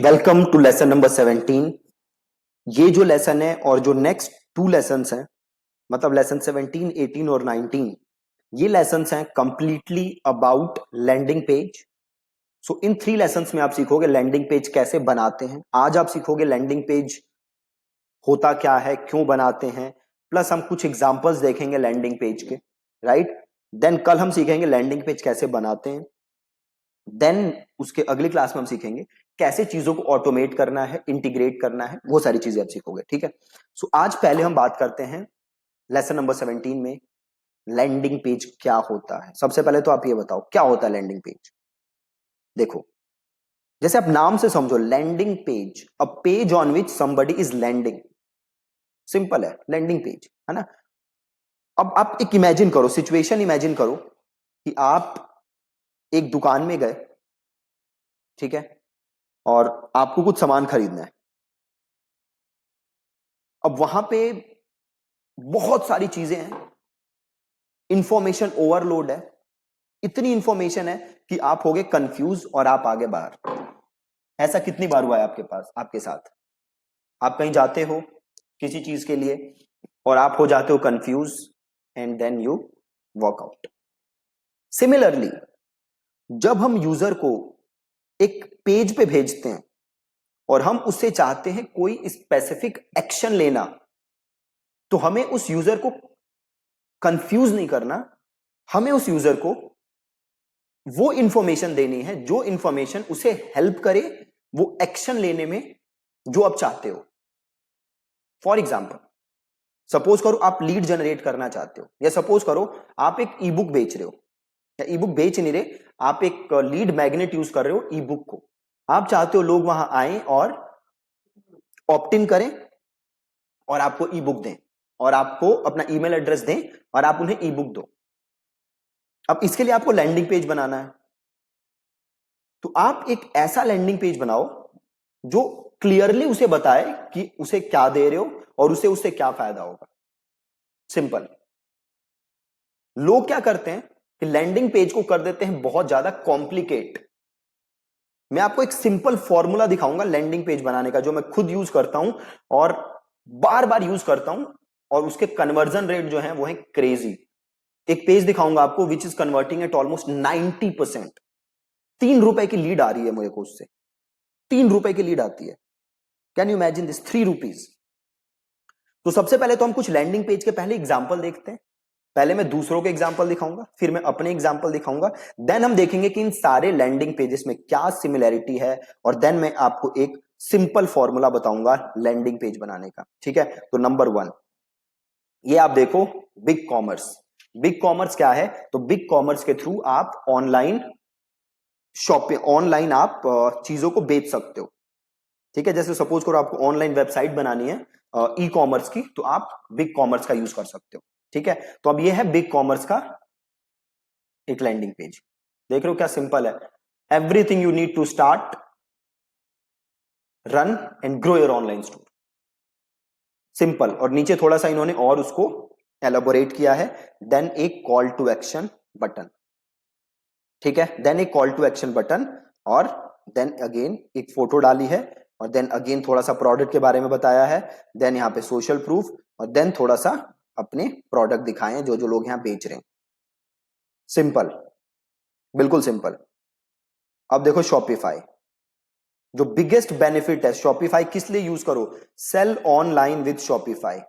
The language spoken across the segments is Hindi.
Welcome to lesson number 17। ये जो लेसन है और जो नेक्स्ट टू लेसन्स हैं, मतलब लेसन 17, 18 और 19, ये लेसन्स हैं completely about landing page. So in 3 lessons में आप सीखोगे लैंडिंग पेज कैसे बनाते हैं। आज आप सीखोगे लैंडिंग पेज होता क्या है, क्यों बनाते हैं, प्लस हम कुछ एग्जांपल्स देखेंगे लैंडिंग पेज के, राइट। देन कल हम सीखेंगे लैंडिंग पेज कैसे बनाते हैं। देन उसके अगली क्लास में हम सीखेंगे कैसे चीजों को ऑटोमेट करना है, इंटीग्रेट करना है, वो सारी चीजें आप सीखोगे, ठीक है। सो आज पहले हम बात करते हैं लेसन नंबर 17 में लैंडिंग पेज क्या होता है। सबसे पहले तो आप ये बताओ क्या होता है लैंडिंग पेज। देखो, जैसे आप नाम से समझो, landing page, a page on which somebody is landing. Simple है, लैंडिंग पेज, है ना। अब आप एक इमेजिन करो, सिचुएशन इमेजिन करो कि आप एक दुकान में गए, ठीक है, और आपको कुछ सामान खरीदना है। अब वहां पे बहुत सारी चीजें हैं, इंफॉर्मेशन ओवरलोड है, इतनी इंफॉर्मेशन है कि आप होगे कंफ्यूज और आप आगे बाहर। ऐसा कितनी बार हुआ है आपके पास, आपके साथ। आप कहीं जाते हो किसी चीज के लिए और आप हो जाते हो confuse and then you walk out. Similarly, जब हम यूजर को एक पेज पे भेजते हैं और हम उससे चाहते हैं कोई स्पेसिफिक एक्शन लेना, तो हमें उस यूजर को कंफ्यूज नहीं करना, हमें उस यूजर को वो इंफॉर्मेशन देनी है जो इंफॉर्मेशन उसे हेल्प करे वो एक्शन लेने में जो आप चाहते हो। फॉर एग्जाम्पल, सपोज करो आप लीड जनरेट करना चाहते हो, या सपोज करो आप एक ई बुक बेच रहे हो, या ई बुक बेच नहीं रहे, आप एक लीड मैग्नेट यूज कर रहे हो ई बुक को। आप चाहते हो लोग वहां आए और ऑप्ट इन करें और आपको ई बुक दें, और आपको अपना ईमेल एड्रेस दें और आप उन्हें ई बुक दो। अब इसके लिए आपको लैंडिंग पेज बनाना है, तो आप एक ऐसा लैंडिंग पेज बनाओ जो क्लियरली उसे बताए कि उसे क्या दे रहे हो और उसे उससे क्या फायदा होगा। सिंपल। लोग क्या करते हैं कि लैंडिंग पेज को कर देते हैं बहुत ज्यादा कॉम्प्लिकेट। मैं आपको एक सिंपल फॉर्मूला दिखाऊंगा लैंडिंग पेज बनाने का, जो मैं खुद यूज करता हूं और बार बार यूज करता हूं, और उसके कन्वर्जन रेट जो है वो है क्रेजी। एक पेज दिखाऊंगा आपको which is converting eight almost 90%। 3 रुपए की लीड आ रही है मुझे को उससे, 3 रुपए की लीड आती है। Can you imagine this, 3 rupees. तो सबसे पहले तो हम कुछ लैंडिंग पेज के पहले एग्जाम्पल देखते हैं। पहले मैं दूसरों के एग्जाम्पल दिखाऊंगा, फिर मैं अपने एग्जाम्पल दिखाऊंगा। देन हम देखेंगे कि इन सारे लैंडिंग पेजेस में क्या सिमिलैरिटी है, और देन मैं आपको एक सिंपल फॉर्मूला बताऊंगा लैंडिंग पेज बनाने का, ठीक है। तो नंबर 1, ये आप देखो, बिग कॉमर्स। बिग कॉमर्स क्या है, तो बिग कॉमर्स के थ्रू आप ऑनलाइन शॉपिंग, ऑनलाइन आप चीजों को बेच सकते हो, ठीक है। जैसे सपोज करो आपको ऑनलाइन वेबसाइट बनानी है ई कॉमर्स की, तो आप बिग कॉमर्स का यूज कर सकते हो, ठीक है। तो अब ये है बिग कॉमर्स का एक लैंडिंग पेज। देख रहे हो क्या सिंपल है। Everything you need to start, run and grow your online store. Simple. और नीचे थोड़ा सा इन्होंने और उसको एलोबोरेट किया है। देन एक कॉल टू एक्शन बटन, ठीक है। देन एक कॉल टू एक्शन बटन, और देन अगेन एक फोटो डाली है, और देन अगेन थोड़ा सा प्रोडक्ट के बारे में बताया है। देन यहाँ पे सोशल प्रूफ, और देन थोड़ा सा अपने प्रोडक्ट दिखाए हैं जो जो लोग यहाँ बेच रहे हैं। सिंपल, बिल्कुल सिंपल। अब देखो शॉपिफाई, जो बिगेस्ट बेनिफिट है शॉपिफाई किस लिए यूज करो, sell online with Shopify,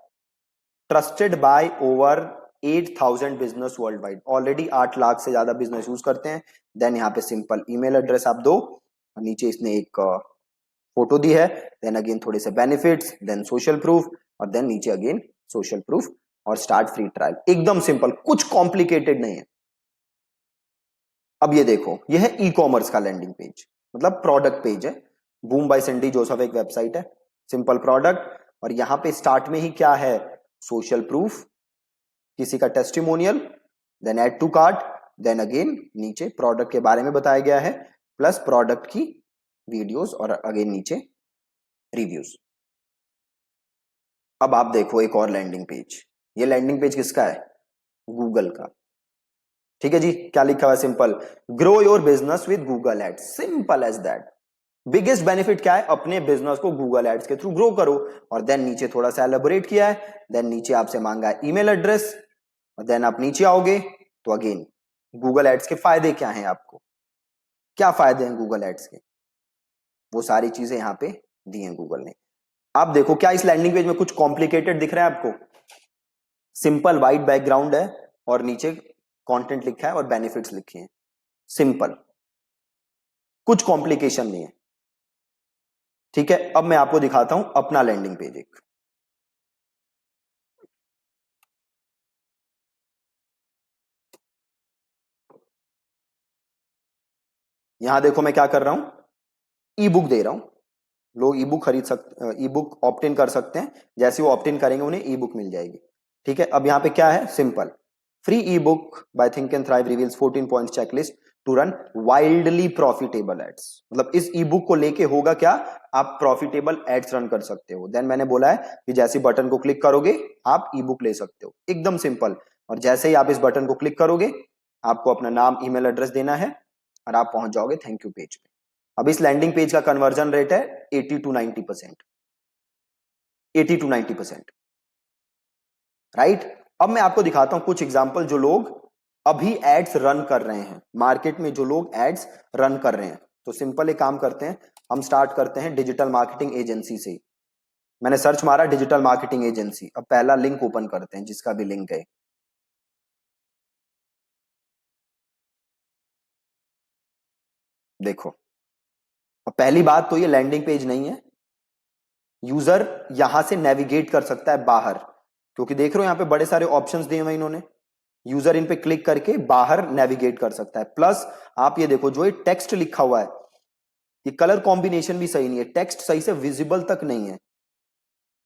trusted by over 8,000 business world wide. Already 8 lakh से ज्यादा बिजनेस यूज करते हैं। देन यहाँ पे सिंपल ईमेल एड्रेस आप दो, और नीचे इसने एक फोटो दी है। देन अगेन थोड़े से बेनिफिट्स, देन सोशल प्रूफ, और देन नीचे अगेन सोशल प्रूफ, और स्टार्ट फ्री ट्रायल। एकदम सिंपल, कुछ कॉम्प्लिकेटेड नहीं है। अब ये देखो, ये है ई कॉमर्स का लैंडिंग पेज, मतलब प्रोडक्ट पेज है। बूम बाय सैंडी जोसेफ एक वेबसाइट है, सिंपल प्रोडक्ट, और यहां पे स्टार्ट में ही क्या है, सोशल प्रूफ, किसी का testimonial, then add to cart, then again नीचे प्रोडक्ट के बारे में बताया गया है, प्लस प्रोडक्ट की वीडियोस, और अगेन नीचे रिव्यूज। अब आप देखो एक और लैंडिंग पेज। ये लैंडिंग पेज किसका है, गूगल का, ठीक है जी। क्या लिखा हुआ है, simple, grow your business with Google ads, simple as that. Biggest benefit क्या है, अपने बिजनेस को गूगल एड्स के थ्रू ग्रो करो। और देन नीचे थोड़ा सा एलेबोरेट किया है, देन नीचे आपसे मांगा है ईमेल एड्रेस, और देन आप नीचे आओगे तो अगेन गूगल एड्स के फायदे क्या हैं, आपको क्या फायदे हैं गूगल एड्स के, वो सारी चीजें यहां पे दी हैं गूगल ने। आप देखो क्या इस लैंडिंग पेज में कुछ कॉम्प्लिकेटेड दिख रहा है आपको? सिंपल वाइट बैकग्राउंड है और नीचे कंटेंट लिखा है और बेनिफिट्स लिखे हैं, सिंपल, कुछ कॉम्प्लिकेशन नहीं है। ठीक है, अब मैं आपको दिखाता हूं अपना लैंडिंग पेज एक। यहां देखो मैं क्या कर रहा हूं, ई बुक दे रहा हूं, लोग ई बुक खरीद सकते, ई बुक ऑप्ट इन कर सकते हैं, जैसे वो ऑप्ट इन करेंगे उन्हें ई बुक मिल जाएगी। ठीक है, अब यहां पे क्या है, simple, free e book by think and thrive reveals 14 points checklist to run wildly profitable ads. मतलब इस ई बुक को लेके होगा क्या, आप प्रॉफिटेबल एड्स रन कर सकते हो। देन मैंने बोला है कि जैसे बटन को क्लिक करोगे आप ई बुक ले सकते हो, एकदम सिंपल। और जैसे ही आप इस बटन को क्लिक करोगे आपको अपना नाम ईमेल एड्रेस देना है और आप पहुंच जाओगे थैंक यू पेज पे। अब इस लैंडिंग पेज का कन्वर्जन रेट है 80 to 90%, 80 to 90%, राइट। अब मैं आपको दिखाता हूं कुछ एग्जांपल जो लोग अभी एड्स रन कर रहे हैं, मार्केट में जो लोग एड्स रन कर रहे हैं। तो सिंपल एक काम करते हैं, हम स्टार्ट करते हैं डिजिटल मार्केटिंग एजेंसी से। मैंने सर्च मारा डिजिटल मार्केटिंग एजेंसी, अब पहला लिंक ओपन करते हैं जिसका भी लिंक है। देखो, अब पहली बात तो ये लैंडिंग पेज नहीं है, यूजर यहां से नेविगेट कर सकता है बाहर, क्योंकि देख रहे हो यहां पे बड़े सारे ऑप्शंस दिए हुए इन्होंने, यूजर इन पे क्लिक करके बाहर नेविगेट कर सकता है। प्लस आप ये देखो जो ये टेक्स्ट लिखा हुआ है, ये कलर कॉम्बिनेशन भी सही नहीं है, टेक्स्ट सही से विजिबल तक नहीं है,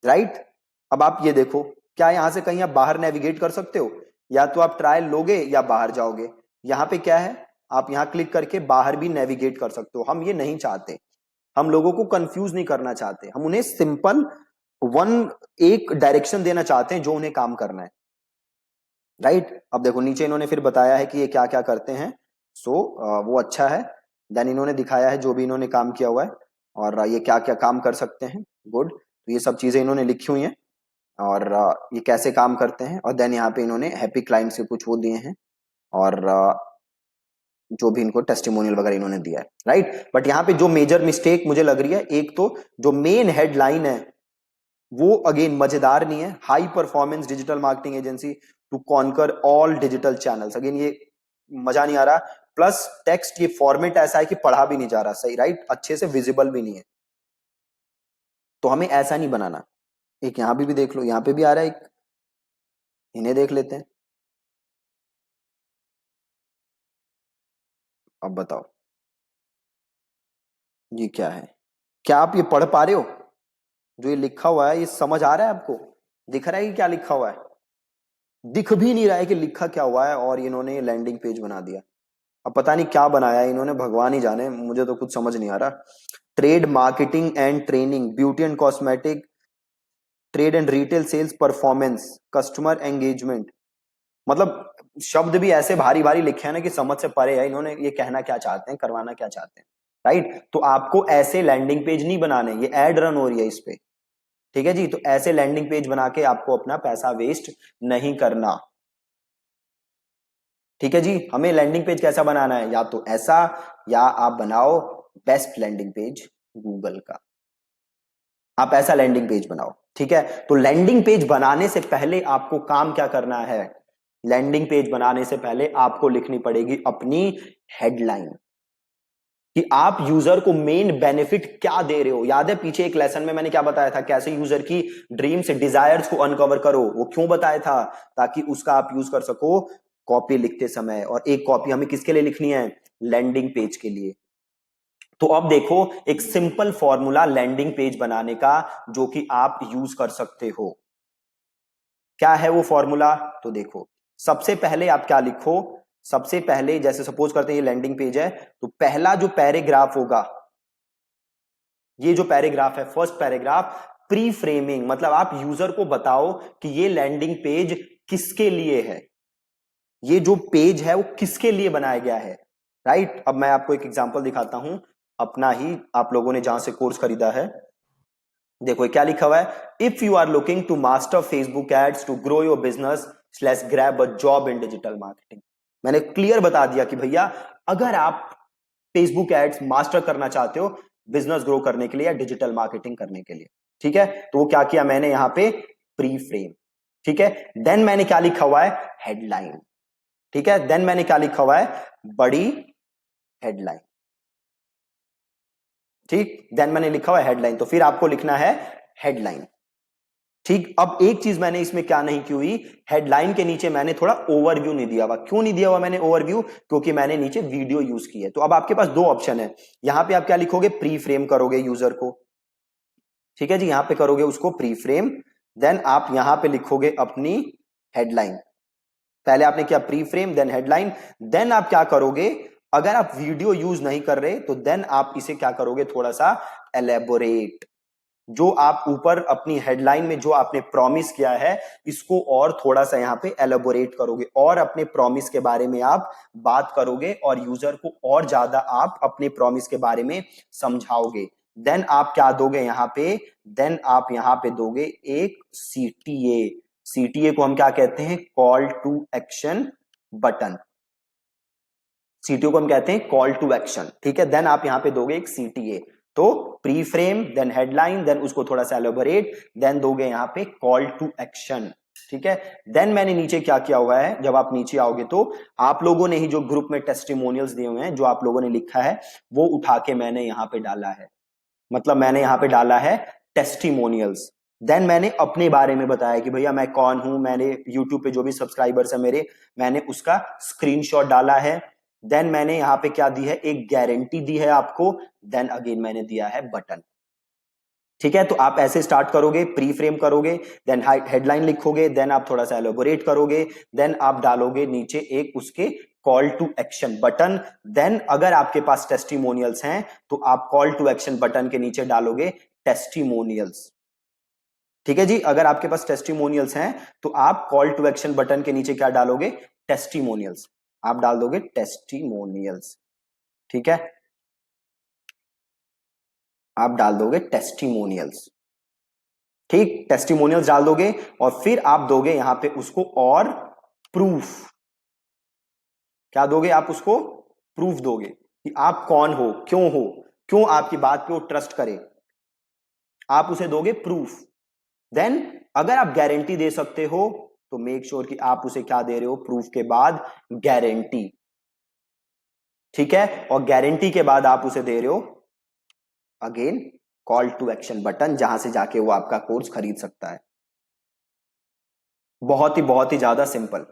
राइट। अब आप ये देखो, क्या यहां से कहीं आप बाहर नेविगेट कर सकते हो? या तो आप ट्रायल लोगे या बाहर जाओगे। यहां पे क्या है, आप यहां क्लिक करके बाहर भी नेविगेट कर सकते हो। हम ये नहीं चाहते, हम लोगों को कंफ्यूज नहीं करना चाहते, हम उन्हें सिंपल वन एक डायरेक्शन देना चाहते हैं जो उन्हें काम करना है, राइट। अब देखो नीचे इन्होंने फिर बताया है कि ये क्या क्या करते हैं, सो वो अच्छा है। देन इन्होंने दिखाया है जो भी इन्होंने काम किया हुआ है और ये क्या क्या काम कर सकते हैं, गुड। तो ये सब चीजें इन्होंने लिखी हुई हैं और ये कैसे काम करते हैं। और देन यहाँ पे इन्होंने हैप्पी क्लाइंट से कुछ वो दिए हैं और जो भी इनको टेस्टिमोनियल वगैरह इन्होंने दिया है, राइट। बट यहाँ पे जो मेजर मिस्टेक मुझे लग रही है, एक तो जो मेन हेडलाइन है वो अगेन मजेदार नहीं है, high performance digital marketing agency to conquer all digital channels, again ये मजा नहीं आ रहा। प्लस टेक्स्ट ये फॉर्मेट ऐसा है कि पढ़ा भी नहीं जा रहा सही, राइट, अच्छे से विजिबल भी नहीं है, तो हमें ऐसा नहीं बनाना। एक यहां भी देख लो, यहां पे भी आ रहा है एक, इन्हें देख लेते हैं। अब बताओ ये क्या है, क्या आप ये पढ़ पा रहे हो? जो ये लिखा हुआ है ये समझ आ रहा है आपको? दिख रहा है कि क्या लिखा हुआ है? दिख भी नहीं रहा है कि लिखा क्या हुआ है, और इन्होंने ये लैंडिंग पेज बना दिया। अब पता नहीं क्या बनाया है इन्होंने, भगवान ही जाने, मुझे तो कुछ समझ नहीं आ रहा। Trade marketing and training, beauty and cosmetic, trade and retail sales performance, customer engagement. मतलब शब्द भी ऐसे भारी भारी लिखे हैं ना कि समझ से परे है, इन्होंने ये कहना क्या चाहते हैं, करवाना क्या चाहते हैं, राइट। तो आपको ऐसे लैंडिंग पेज नहीं बनाने, ये एड रन हो रही है इस पे, ठीक है जी। तो ऐसे लैंडिंग पेज बना के आपको अपना पैसा वेस्ट नहीं करना, ठीक है जी। हमें लैंडिंग पेज कैसा बनाना है, या तो ऐसा, या आप बनाओ बेस्ट लैंडिंग पेज गूगल का, आप ऐसा लैंडिंग पेज बनाओ, ठीक है। तो लैंडिंग पेज बनाने से पहले आपको काम क्या करना है, लैंडिंग पेज बनाने से पहले आपको लिखनी पड़ेगी अपनी हेडलाइन, कि आप यूजर को मेन बेनिफिट क्या दे रहे हो। याद है पीछे एक लेसन में मैंने क्या बताया था, कैसे यूजर की ड्रीम्स डिजायर्स को अनकवर करो, वो क्यों बताया था, ताकि उसका आप यूज कर सको कॉपी लिखते समय। और एक कॉपी हमें किसके लिए लिखनी है, लैंडिंग पेज के लिए। तो अब देखो एक सिंपल फॉर्मूला लैंडिंग पेज बनाने का जो कि आप यूज कर सकते हो। क्या है वो फॉर्मूला, तो देखो सबसे पहले आप क्या लिखो, सबसे पहले जैसे सपोज करते हैं ये लैंडिंग पेज है, तो पहला जो पैराग्राफ होगा, ये जो पैराग्राफ है फर्स्ट पैराग्राफ, प्री फ्रेमिंग, मतलब आप यूजर को बताओ कि ये लैंडिंग पेज किसके लिए है, ये जो पेज है वो किसके लिए बनाया गया है, राइट। अब मैं आपको एक एग्जांपल दिखाता हूं, अपना ही आप लोगों ने जहां से कोर्स खरीदा है, देखो क्या लिखा हुआ है, if you are looking to master Facebook ads to grow your business slash grab a job in digital marketing. मैंने क्लियर बता दिया कि भैया अगर आप फेसबुक एड्स मास्टर करना चाहते हो बिजनेस ग्रो करने के लिए या डिजिटल मार्केटिंग करने के लिए, ठीक है, तो वो क्या किया मैंने यहां पे, प्री फ्रेम, ठीक है। देन मैंने क्या लिखा हुआ है, हेडलाइन, ठीक है। देन मैंने क्या लिखा हुआ है, बड़ी हेडलाइन, ठीक। देन मैंने लिखा हुआ है हेडलाइन, तो फिर आपको लिखना है हेडलाइन, ठीक। अब एक चीज मैंने इसमें क्या नहीं की हुई, हेडलाइन के नीचे मैंने थोड़ा ओवरव्यू नहीं दिया हुआ। क्यों नहीं दिया हुआ मैंने ओवरव्यू, क्योंकि मैंने नीचे वीडियो यूज की है। तो अब आपके पास दो ऑप्शन है, यहां पे आप क्या लिखोगे, प्री फ्रेम करोगे यूजर को, ठीक है जी, यहां पे करोगे उसको प्री फ्रेम। देन आप यहां पे लिखोगे अपनी हेडलाइन, पहले आपने किया pre frame then headline. Then आप क्या करोगे, अगर आप वीडियो यूज नहीं कर रहे तो देन आप इसे क्या करोगे, थोड़ा सा एलेबोरेट, जो आप ऊपर अपनी हेडलाइन में जो आपने प्रॉमिस किया है इसको और थोड़ा सा यहां पे एलेबोरेट करोगे और अपने प्रॉमिस के बारे में आप बात करोगे और यूजर को और ज्यादा आप अपने प्रॉमिस के बारे में समझाओगे। देन आप क्या दोगे यहां पे, देन आप यहां पे दोगे एक सीटीए। सीटीए को हम क्या कहते हैं, call to action button, CTO को हम कहते हैं कॉल टू एक्शन, ठीक है। देन आप यहां पे दोगे एक सीटीए, तो pre frame then headline then उसको थोड़ा सा एलोबरेट देन दोगे यहां पे कॉल टू एक्शन, ठीक है। देन मैंने नीचे क्या किया हुआ है, जब आप नीचे आओगे तो आप लोगों ने ही जो ग्रुप में टेस्टिमोनियल्स दिए हुए हैं जो आप लोगों ने लिखा है वो उठा के मैंने यहां पे डाला है, मतलब मैंने यहां पे डाला है टेस्टिमोनियल्स। देन मैंने अपने बारे में बताया कि भैया मैं कौन हूं, मैंने यूट्यूब पे जो भी सब्सक्राइबर्स है मेरे, मैंने उसका स्क्रीनशॉट डाला है। देन मैंने यहां पे क्या दी है, एक गारंटी दी है आपको। देन अगेन मैंने दिया है बटन, ठीक है। तो आप ऐसे स्टार्ट करोगे, प्री फ्रेम करोगे, देन हेडलाइन लिखोगे, देन आप थोड़ा सा एलोबोरेट करोगे, देन आप डालोगे नीचे एक उसके call to action button. Then अगर आपके पास टेस्टिमोनियल्स हैं तो आप कॉल टू एक्शन बटन के नीचे डालोगे टेस्टिमोनियल्स, ठीक है जी। अगर आपके पास टेस्टिमोनियल्स हैं तो आप कॉल टू एक्शन बटन के नीचे क्या डालोगे, टेस्टिमोनियल्स, आप डाल दोगे टेस्टिमोनियल्स, ठीक है, आप डाल दोगे टेस्टिमोनियल्स, ठीक। टेस्टिमोनियल्स डाल दोगे और फिर आप दोगे यहां पे उसको और प्रूफ, क्या दोगे आप उसको, प्रूफ दोगे कि आप कौन हो, क्यों आपकी बात पे वो ट्रस्ट करे, आप उसे दोगे प्रूफ। देन अगर आप गारंटी दे सकते हो तो मेक श्योर कि आप उसे क्या दे रहे हो, प्रूफ के बाद गारंटी, ठीक है। और गारंटी के बाद आप उसे दे रहे हो again call to action button, जहां से जाके वो आपका कोर्स खरीद सकता है। बहुत ही ज्यादा सिंपल,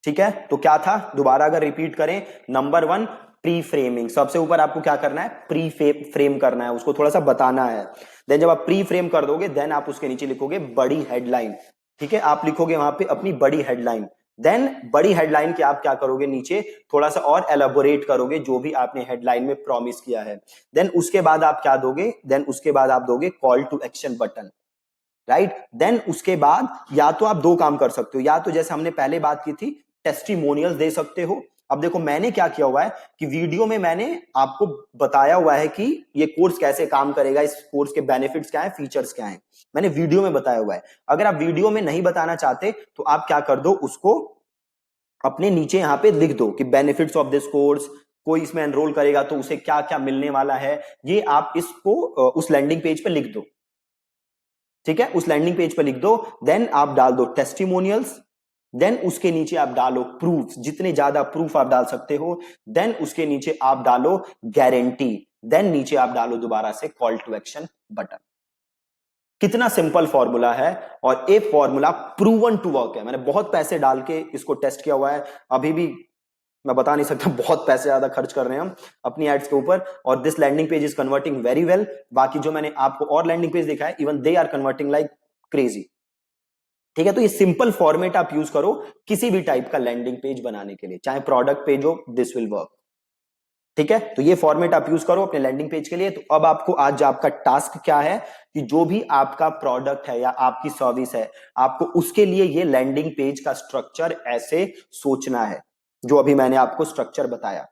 ठीक है। तो क्या था, दोबारा अगर रिपीट करें, नंबर वन प्री फ्रेमिंग, सबसे ऊपर आपको क्या करना है, प्री फ्रेम करना है, उसको थोड़ा सा बताना है। देन जब आप प्री फ्रेम कर दोगे देन आप उसके नीचे लिखोगे बड़ी हेडलाइन, ठीक है, आप लिखोगे वहां पे अपनी बड़ी हेडलाइन। देन बड़ी हेडलाइन के आप क्या करोगे, नीचे थोड़ा सा और एलाबोरेट करोगे जो भी आपने हेडलाइन में प्रॉमिस किया है। देन उसके बाद आप क्या दोगे, देन उसके बाद आप दोगे call to action button, right. Then उसके बाद या तो आप दो काम कर सकते हो, या तो जैसे हमने पहले बात की थी टेस्टिमोनियल्स दे सकते हो। अब देखो मैंने क्या किया हुआ है कि वीडियो में मैंने आपको बताया हुआ है कि ये कोर्स कैसे काम करेगा, इस कोर्स के बेनिफिट्स क्या है, फीचर्स क्या है, मैंने वीडियो में बताया हुआ है। अगर आप वीडियो में नहीं बताना चाहते तो आप क्या कर दो, उसको अपने नीचे यहां पे लिख दो कि बेनिफिट्स ऑफ दिस कोर्स, कोई इसमें एनरोल करेगा तो उसे क्या क्या मिलने वाला है, ये आप इसको उस लैंडिंग पेज पे लिख दो, ठीक है, उस लैंडिंग पेज पर लिख दो। देन आप डाल दो टेस्टिमोनियल्स, देन उसके नीचे आप डालो प्रूफ, जितने ज्यादा प्रूफ आप डाल सकते हो। देन उसके नीचे आप डालो गारंटी, देन नीचे आप डालो दोबारा से कॉल टू एक्शन बटन। कितना सिंपल फॉर्मूला है, और ये फॉर्मूला प्रूवन टू वर्क है। मैंने बहुत पैसे डाल के इसको टेस्ट किया हुआ है, अभी भी मैं बता नहीं सकता, बहुत पैसे ज्यादा खर्च कर रहे हैं हम अपनी एड्स के ऊपर, और this landing page is converting very well. बाकी जो मैंने आपको और लैंडिंग पेज दिखा है, even they are converting like crazy, ठीक है। तो ये सिंपल फॉर्मेट आप यूज करो किसी भी टाइप का लैंडिंग पेज बनाने के लिए, चाहे प्रोडक्ट पेज हो, दिस विल वर्क, ठीक है। तो ये फॉर्मेट आप यूज करो अपने लैंडिंग पेज के लिए। तो अब आपको आज आपका टास्क क्या है कि जो भी आपका प्रोडक्ट है या आपकी सर्विस है, आपको उसके लिए ये लैंडिंग पेज का स्ट्रक्चर ऐसे सोचना है जो अभी मैंने आपको स्ट्रक्चर बताया।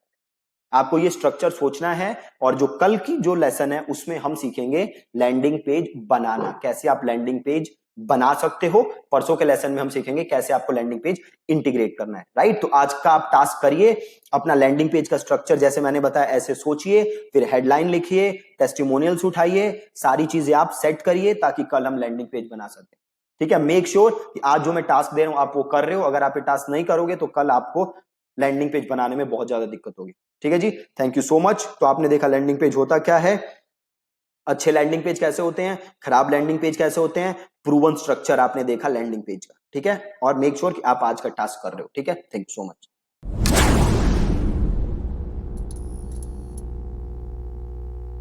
आपको ये स्ट्रक्चर सोचना है और जो कल की जो लेसन है उसमें हम सीखेंगे लैंडिंग पेज बनाना, कैसे आप लैंडिंग पेज बना सकते हो। परसों के लेसन में हम सीखेंगे कैसे आपको लैंडिंग पेज इंटीग्रेट करना है, राइट। तो आज का आप टास्क करिए, अपना लैंडिंग पेज का स्ट्रक्चर जैसे मैंने बताया ऐसे सोचिए, फिर हेडलाइन लिखिए, टेस्टिमोनियल्स उठाइए, सारी चीजें आप सेट करिए ताकि कल हम लैंडिंग पेज बना सकें। ठीक है, मेक श्योर कि आज जो मैं टास्क दे रहा हूं आप वो कर रहे हो। अगर आप ये टास्क नहीं करोगे तो कल आपको लैंडिंग पेज बनाने में बहुत ज्यादा दिक्कत होगी। ठीक है जी, थैंक यू सो मच। तो आपने देखा लैंडिंग पेज होता क्या है, अच्छे लैंडिंग पेज कैसे होते हैं, खराब लैंडिंग पेज कैसे होते हैं, प्रूवन स्ट्रक्चर आपने देखा लैंडिंग पेज का। ठीक है, और मेक श्योर कि आप आज का टास्क कर रहे हो। ठीक है, थैंक यू सो मच।